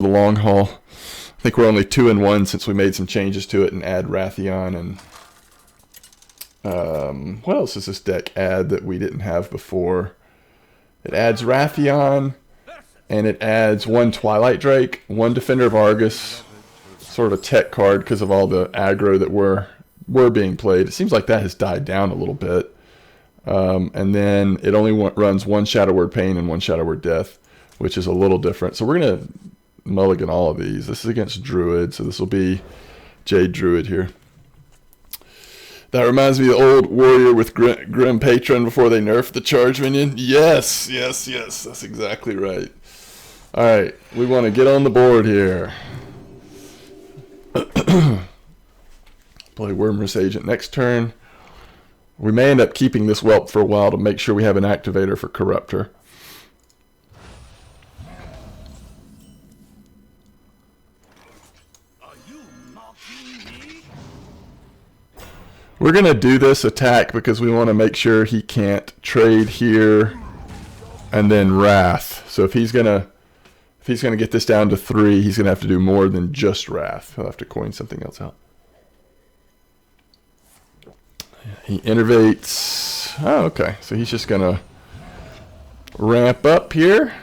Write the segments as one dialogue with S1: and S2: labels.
S1: the long haul. I think we're only 2-1 since we made some changes to it and add Wrathion and what else does this deck add that we didn't have before? It adds Wrathion and it adds 1 Twilight Drake, 1 Defender of Argus, sort of a tech card because of all the aggro that were being played. It seems like that has died down a little bit. And then it only runs 1 Shadow Word Pain and 1 Shadow Word Death, which is a little different. So we're going to mulligan all of these. This is against Druid, so this will be Jade Druid here. That reminds me of the old warrior with Grim Patron before they nerfed the charge minion. Yes, yes, yes, that's exactly right. Alright, we want to get on the board here. Play Wormress Agent next turn. We may end up keeping this whelp for a while to make sure we have an activator for Corruptor. We're going to do this attack because we want to make sure he can't trade here and then Wrath. So if he's going to get this down to 3, he's going to have to do more than just Wrath. He'll have to coin something else out. He innervates. Oh, okay. So he's just going to ramp up here.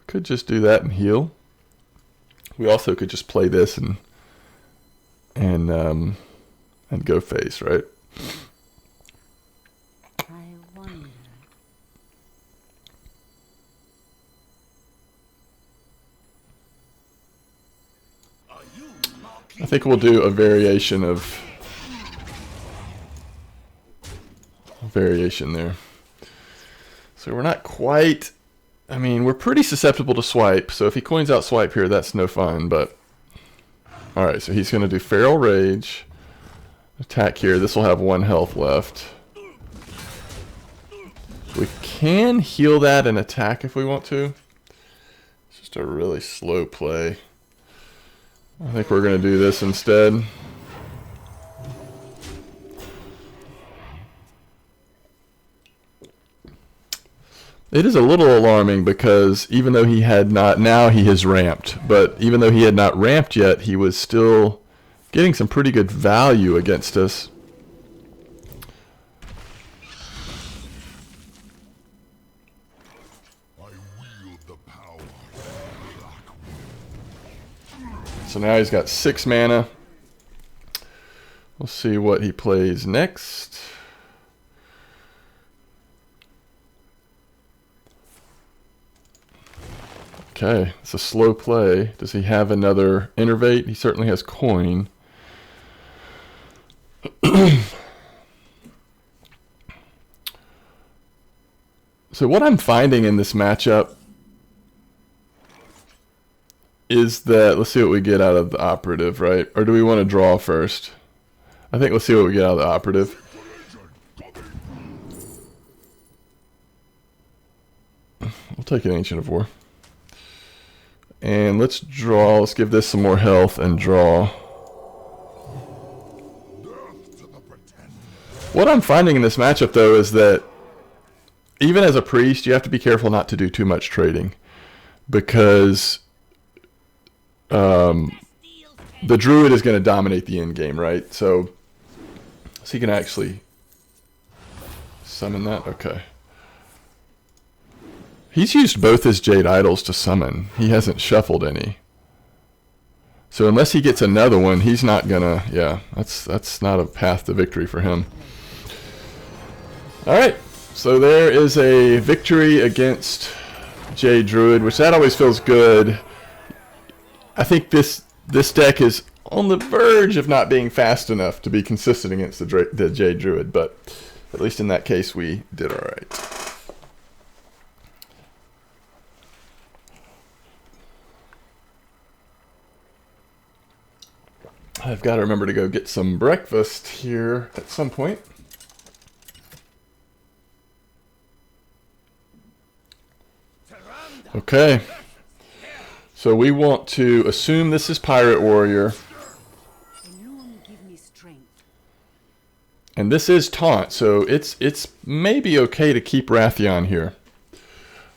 S1: Could just do that and heal. We also could just play this and go face, right?
S2: I wonder.
S1: I think we'll do a variation there. So we're not quite. I mean, we're pretty susceptible to swipe, so if he coins out swipe here, that's no fun, but... Alright, so he's going to do Feral Rage. Attack here. This will have 1 health left. We can heal that and attack if we want to. It's just a really slow play. I think we're going to do this instead. It is a little alarming because even though he had not, now he has ramped, but even though he had not ramped yet, he was still getting some pretty good value against us. So now he's got 6 mana. We'll see what he plays next. Okay, it's a slow play. Does he have another Innervate? He certainly has Coin. So what I'm finding in this matchup is that, let's see what we get out of the Operative, right? Or do we want to draw first? I think let's see what we get out of the Operative. We'll take an Ancient of War. And let's draw. Let's give this some more health and draw. What I'm finding in this matchup, though, is that even as a priest, you have to be careful not to do too much trading. Because the druid is going to dominate the end game, right? So he can actually summon that? Okay. He's used both his Jade Idols to summon. He hasn't shuffled any. So unless he gets another one, he's not gonna... Yeah, that's not a path to victory for him. Alright, so there is a victory against Jade Druid, which that always feels good. I think this deck is on the verge of not being fast enough to be consistent against the Jade Druid, but at least in that case we did alright. I've got to remember to go get some breakfast here at some point. Okay. So we want to assume this is Pirate Warrior. And this is taunt, so it's maybe okay to keep Wrathion here.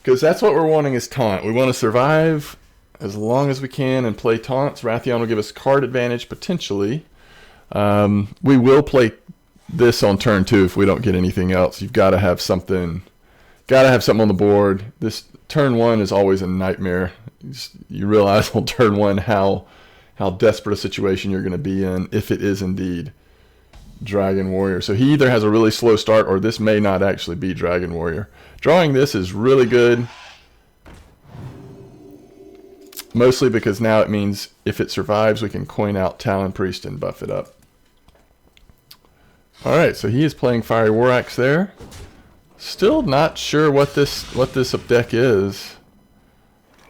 S1: Because that's what we're wanting is taunt. We want to survive as long as we can and play taunts. Wrathion will give us card advantage potentially. We will play this on turn 2 if we don't get anything else. You've got to have something. Got to have something on the board. This turn 1 is always a nightmare. You realize on turn 1 how desperate a situation you're going to be in if it is indeed Dragon Warrior. So he either has a really slow start or this may not actually be Dragon Warrior. Drawing this is really good. Mostly because now it means if it survives we can coin out Talon Priest and buff it up. Alright, so he is playing Fiery War Axe there. Still not sure what this deck is.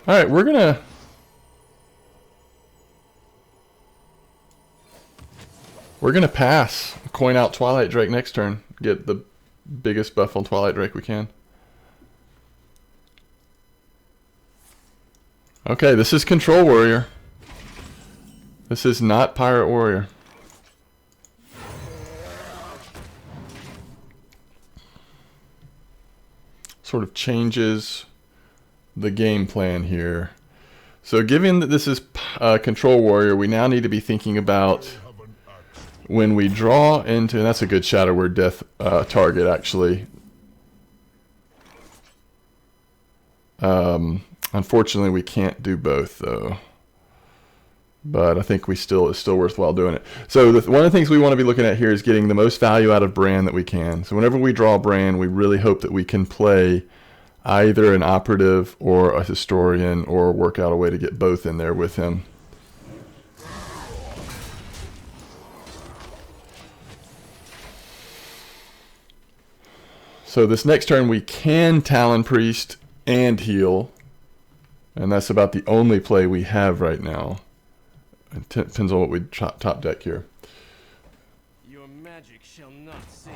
S1: Alright, we're gonna pass. Coin out Twilight Drake next turn. Get the biggest buff on Twilight Drake we can. Okay, this is Control Warrior. This is not Pirate Warrior. Sort of changes the game plan here. So given that this is Control Warrior, we now need to be thinking about when we draw into, and that's a good Shadow Word Death target actually. Unfortunately we can't do both though. But I think it's still worthwhile doing it. So one of the things we want to be looking at here is getting the most value out of Bran that we can. So whenever we draw Bran, we really hope that we can play either an Operative or a Historian or work out a way to get both in there with him. So this next turn we can Talon Priest and heal. And that's about the only play we have right now. It depends on what we top deck here.
S2: Your magic shall not save.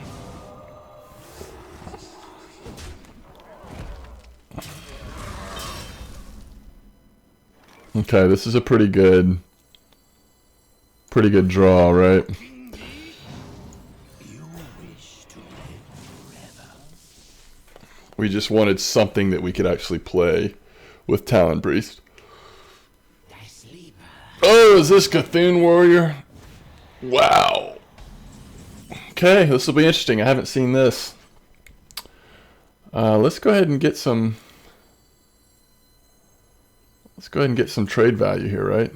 S1: Okay, this is a pretty good draw, right? We just wanted something that we could actually play with Talon Priest. Oh, is this Cthulhu Warrior? Wow. Okay, this will be interesting. I haven't seen this. Let's go ahead and get some. Let's go ahead and get some trade value here, right?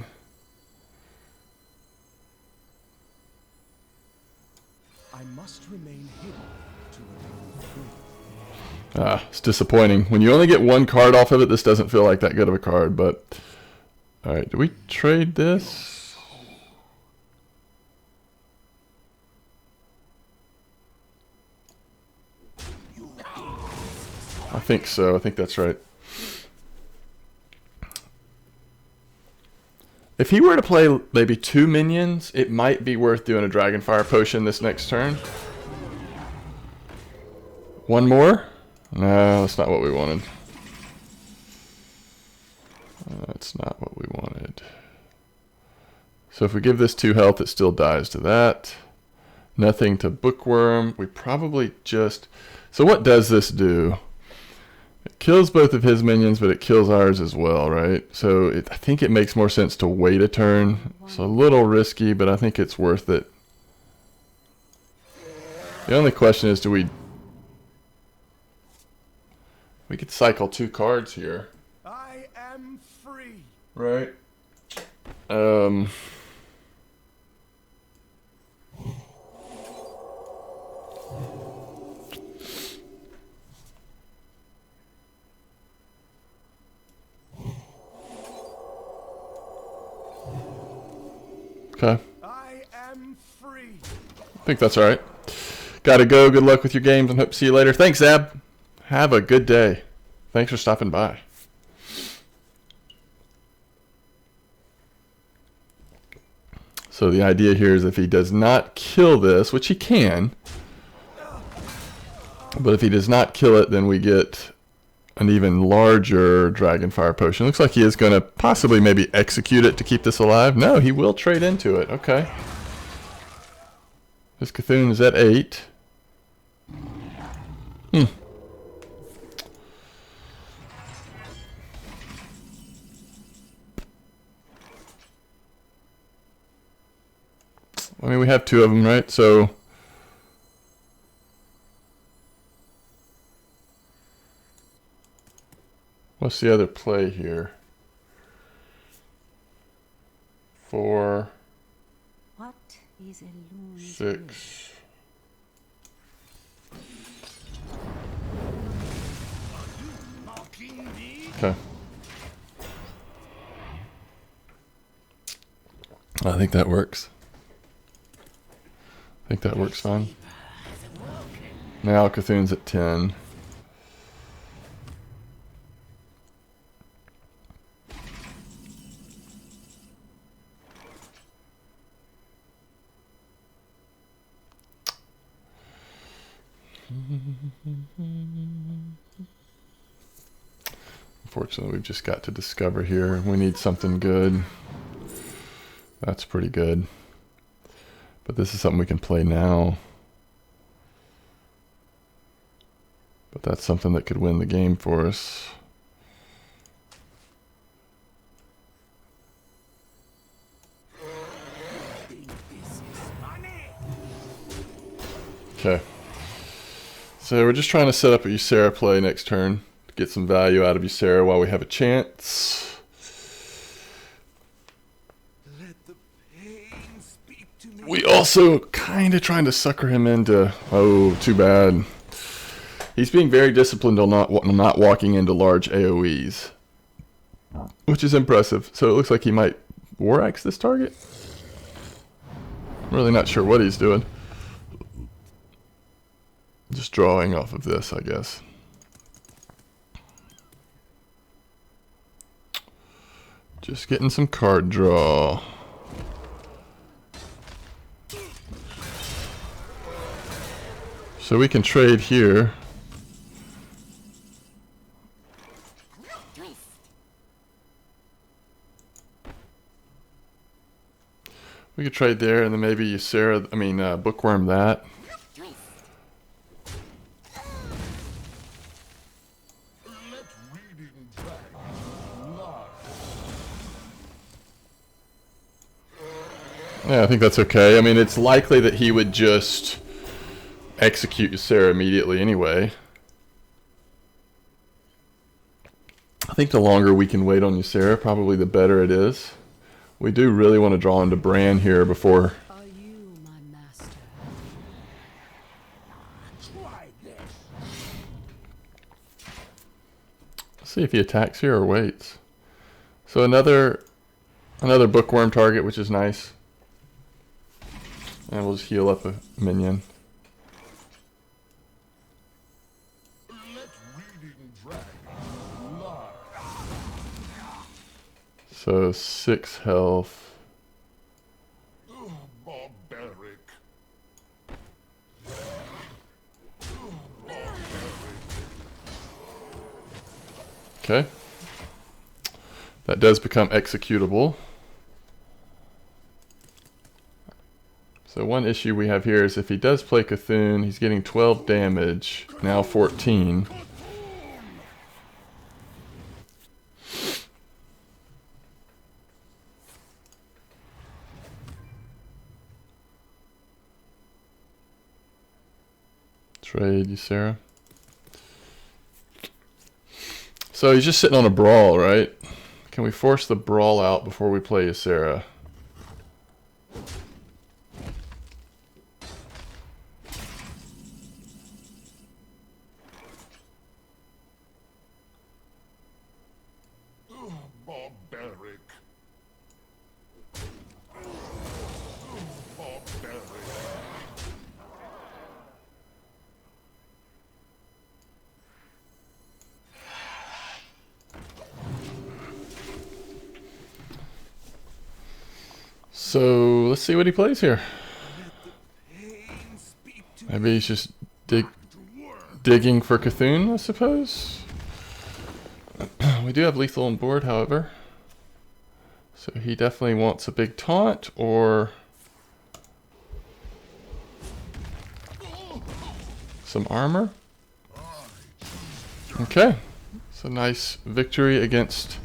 S3: I must remain hidden to remain free.
S1: It's disappointing. When you only get one card off of it, this doesn't feel like that good of a card, but... Alright, do we trade this? I think so. I think that's right. If he were to play maybe 2 minions, it might be worth doing a Dragonfire Potion this next turn. One more? No, that's not what we wanted. That's not what we wanted. So if we give this 2 health, it still dies to that. Nothing to Bookworm. We probably just... So what does this do? It kills both of his minions, but it kills ours as well, right? So I think it makes more sense to wait a turn. It's a little risky, but I think it's worth it. The only question is, do we... We could cycle 2 cards here.
S3: I am free.
S1: Right. Okay.
S3: I am free.
S1: I think that's alright. Gotta go. Good luck with your games and hope to see you later. Thanks, Zab. Have a good day. Thanks for stopping by. So the idea here is if he does not kill this, which he can, but if he does not kill it, then we get an even larger Dragonfire Potion. Looks like he is going to possibly maybe execute it to keep this alive. No, he will trade into it. Okay. His Cthulhu is at 8. Hmm. I mean, we have 2 of them, right? So what's the other play here? 4,
S4: What is illusion?
S1: 6. Okay. I think that works. I think that works fine. Now Cthulhu's at 10. Unfortunately, we've just got to discover here. We need something good. That's pretty good. But this is something we can play now. But that's something that could win the game for us. Okay. So we're just trying to set up a Ysera play next turn to get some value out of Ysera while we have a chance. We also kind of trying to sucker him into... Oh, too bad. He's being very disciplined on not walking into large AoEs, which is impressive. So it looks like he might War Axe this target. I'm really not sure what he's doing. Just drawing off of this, I guess. Just getting some card draw. So we can trade here. We could trade there and then maybe Ysera, Bookworm that. Yeah, I think that's okay. I mean, it's likely that he would just execute Ysera immediately anyway. I think the longer we can wait on Ysera, probably the better it is. We do really want to draw into Bran here before...
S4: Are you my master?
S3: Try this.
S1: Let's see if he attacks here or waits. So another Bookworm target, which is nice. And we'll just heal up a minion. So 6 health.
S3: Barbaric.
S1: Okay. That does become executable. So one issue we have here is if he does play Cthulhu, he's getting 12 damage, now 14. Trade Ysera. So he's just sitting on a brawl, right? Can we force the brawl out before we play Ysera?
S3: Barbaric.
S1: So let's see what he plays here. Maybe he's just digging for Cthulhu, I suppose. We do have lethal on board, however. So he definitely wants a big taunt, or some armor. Okay. It's a nice victory against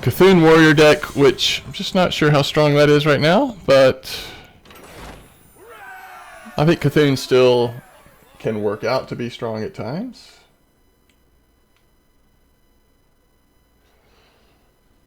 S1: Cthulhu Warrior deck, which I'm just not sure how strong that is right now, but I think Cthulhu still can work out to be strong at times.